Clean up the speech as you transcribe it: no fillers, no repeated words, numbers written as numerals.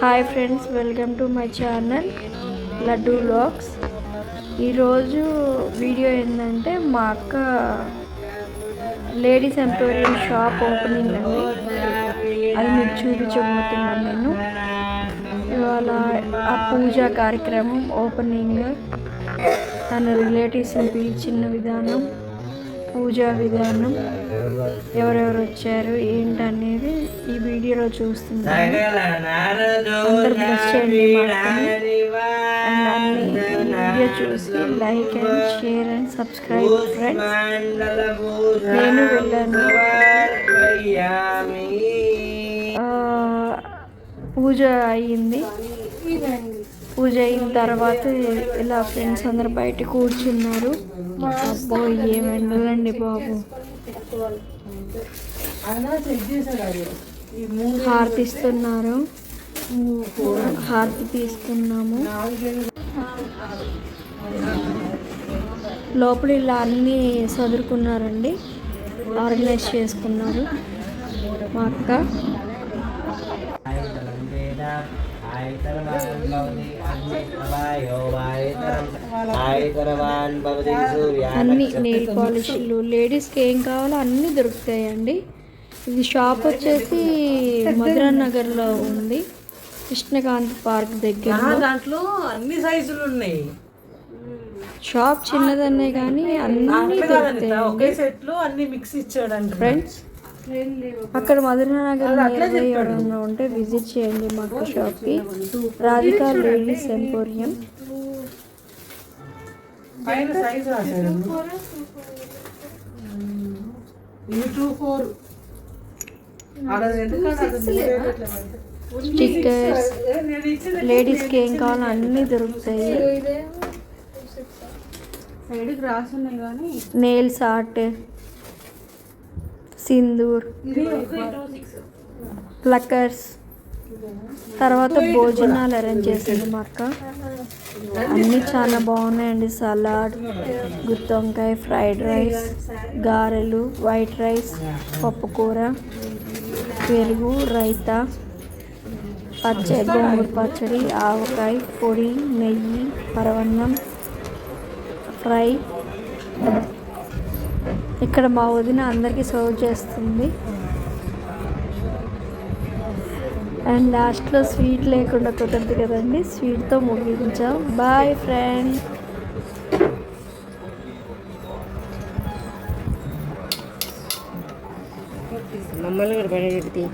Hi friends, welcome to my channel Laddu vlogs. ఈరోజు వీడియో ఏంటంటే మా అక్క లేడీస్ ఎంపోరియం షాప్ ఓపెనింగ్ అండి. అది మీకు చూపించబోతున్నాను నేను. ఇవాళ ఆ పూజా కార్యక్రమం ఓపెనింగ్, తన రిలేటివ్స్ని పిలిచిన విధానం, పూజా విధానం, ఎవరెవరు వచ్చారు ఏంటనేది ఈ వీడియోలో చూస్తున్నాను. అందరు బ్లెస్ చేయండి అండ్ అన్ని వీడియో చూసి like and share and subscribe friends. నేను వెళ్ళాను. పూజ అయ్యింది. పూజ అయిన తర్వాత ఇలా ఫ్రెండ్స్ అందరు బయట కూర్చున్నారు. అబ్బో ఏం ఎండలండి బాబు. హారతి ఇస్తున్నారు, హారతి తీస్తున్నాము. లోపల ఇలా అన్నీ చదువుకున్నారండి, ఆర్గనైజ్ చేసుకున్నారు మా అక్క. అన్ని నెయిల్ పాలిష్లు, లేడీస్కి ఏం కావాలో అన్నీ దొరుకుతాయండి. ఇది షాప్ వచ్చేసి మధురా నగర్లో ఉంది, కృష్ణకాంత్ పార్క్ దగ్గర. దాంట్లో అన్ని సైజులు ఉన్నాయి. షాప్ చిన్నదన్నే కానీ అన్ని ఒకే సెట్ లో అన్ని మిక్స్ ఇచ్చాడండి ఫ్రెండ్స్. అక్కడ మధురా నగర్ ఎవరైనా ఉంటే విజిట్ చేయండి మా అక్క షాప్కి. Radhika ladies emporium. స్టిక్కర్స్, లేడీస్కి ఏం కావాలో అన్నీ దొరుకుతాయి. నెయిల్స్ ఆర్ట్, సింధూర్, ప్లక్కర్స్, తర్వాత భోజనాలు అరేంజ్ చేసింది మా అక్క. అన్నీ చాలా బాగున్నాయండి. సలాడ్, గుత్తి వంకాయ, ఫ్రైడ్ రైస్, గారెలు, వైట్ రైస్, పప్పుకూర, పెరుగు, రైతా, పచ్చడి, గోంగూర పచ్చడి, ఆవకాయ, పొడి, నెయ్యి, పరవన్నం, ఫ్రై. ఇక్కడ మా వదిన అందరికీ సర్వ్ చేస్తుంది. అండ్ లాస్ట్లో స్వీట్ లేకుండా కుదరదు కదండి, స్వీట్తో ముగించాం. Bye friends. మమ్మల్ని కూడా పడేది.